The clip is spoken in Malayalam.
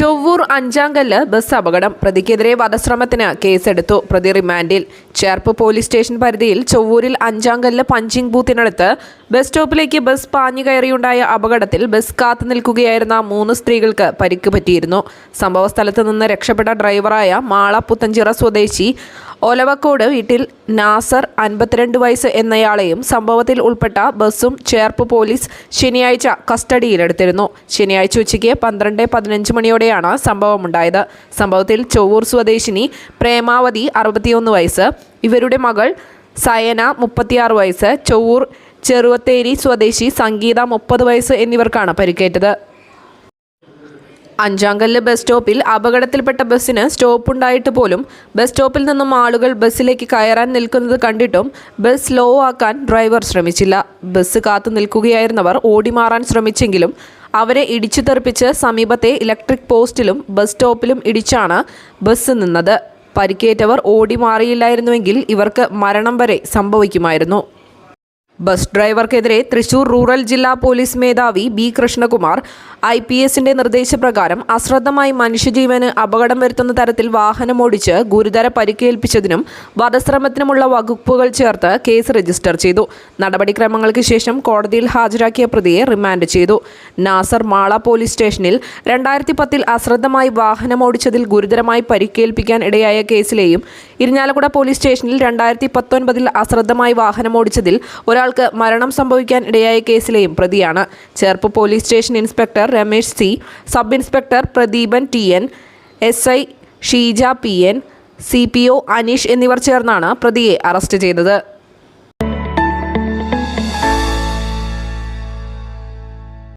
ചൊവ്വൂർ അഞ്ചാങ്കല്ല് ബസ് അപകടം. പ്രതിക്കെതിരെ വധശ്രമത്തിന് കേസെടുത്തു. പ്രതി റിമാൻഡിൽ. ചേർപ്പ് പോലീസ് സ്റ്റേഷൻ പരിധിയിൽ ചൊവ്വൂരിൽ അഞ്ചാങ്കല്ല് പഞ്ചിങ് ബൂത്തിനടുത്ത് ബസ് സ്റ്റോപ്പിലേക്ക് ബസ് പാഞ്ഞുകയറിയുണ്ടായ അപകടത്തിൽ ബസ് കാത്തു നിൽക്കുകയായിരുന്ന 3 സ്ത്രീകൾക്ക് പരിക്ക് പറ്റിയിരുന്നു. സംഭവസ്ഥലത്ത് നിന്ന് രക്ഷപ്പെട്ട ഡ്രൈവറായ മാള പുത്തഞ്ചിറ സ്വദേശി ഒലവക്കോട് വീട്ടിൽ നാസർ 52 വയസ്സ് എന്നയാളെയും സംഭവത്തിൽ ഉൾപ്പെട്ട ബസ്സും ചേർപ്പ് പോലീസ് ശനിയാഴ്ച കസ്റ്റഡിയിലെടുത്തിരുന്നു. ശനിയാഴ്ച ഉച്ചയ്ക്ക് 12:15 മണിയോടെയാണ് സംഭവമുണ്ടായത്. സംഭവത്തിൽ ചൊവ്വൂർ സ്വദേശിനി പ്രേമാവതി 61 വയസ്സ്, ഇവരുടെ മകൾ സയന 36 വയസ്സ്, ചൊവ്വൂർ ചെറുവത്തേരി സ്വദേശി സംഗീത 30 വയസ്സ് എന്നിവർക്കാണ് പരിക്കേറ്റത്. അഞ്ചാങ്കല്ല് ബസ് സ്റ്റോപ്പിൽ അപകടത്തിൽപ്പെട്ട ബസ്സിന് സ്റ്റോപ്പുണ്ടായിട്ട് പോലും ബസ് സ്റ്റോപ്പിൽ നിന്നും ആളുകൾ ബസ്സിലേക്ക് കയറാൻ നിൽക്കുന്നത് കണ്ടിട്ടും ബസ് സ്ലോ ആക്കാൻ ഡ്രൈവർ ശ്രമിച്ചില്ല. ബസ് കാത്തു നിൽക്കുകയായിരുന്നവർ ഓടിമാറാൻ ശ്രമിച്ചെങ്കിലും അവരെ ഇടിച്ചു തെറിപ്പിച്ച് സമീപത്തെ ഇലക്ട്രിക് പോസ്റ്റിലും ബസ് സ്റ്റോപ്പിലും ഇടിച്ചാണ് ബസ് നിന്നത്. പരിക്കേറ്റവർ ഓടി മാറിയില്ലായിരുന്നുവെങ്കിൽ ഇവർക്ക് മരണം വരെ സംഭവിക്കുമായിരുന്നു. ബസ് ഡ്രൈവർക്കെതിരെ തൃശൂർ റൂറൽ ജില്ലാ പോലീസ് മേധാവി ബി കൃഷ്ണകുമാർ IPSന്റെ നിർദ്ദേശപ്രകാരം അശ്രദ്ധമായി മനുഷ്യജീവന് അപകടം വരുത്തുന്ന തരത്തിൽ വാഹനമോടിച്ച് ഗുരുതര പരിക്കേൽപ്പിച്ചതിനും വധശ്രമത്തിനുമുള്ള വകുപ്പുകൾ ചേർത്ത് കേസ് രജിസ്റ്റർ ചെയ്തു. നടപടിക്രമങ്ങൾക്ക് ശേഷം കോടതിയിൽ ഹാജരാക്കിയ പ്രതിയെ റിമാൻഡ് ചെയ്തു. നാസർ മാള പോലീസ് സ്റ്റേഷനിൽ 2010 അശ്രദ്ധമായി വാഹനമോടിച്ചതിൽ ഗുരുതരമായി പരിക്കേൽപ്പിക്കാൻ ഇടയായ കേസിലെയും ഇരിഞ്ഞാലക്കുട പോലീസ് സ്റ്റേഷനിൽ 2019 അശ്രദ്ധമായി വാഹനമോടിച്ചതിൽ ഒരാൾക്ക് മരണം സംഭവിക്കാൻ ഇടയായ കേസിലെയും പ്രതിയാണ്. Cherpu police station inspector Ramesh C, sub inspector Pradeepan TN, SI Sheeja PN, CPO Aneesh എന്നിവർ ചേർന്നാണ് പ്രതിയെ അറസ്റ്റ് ചെയ്തത്.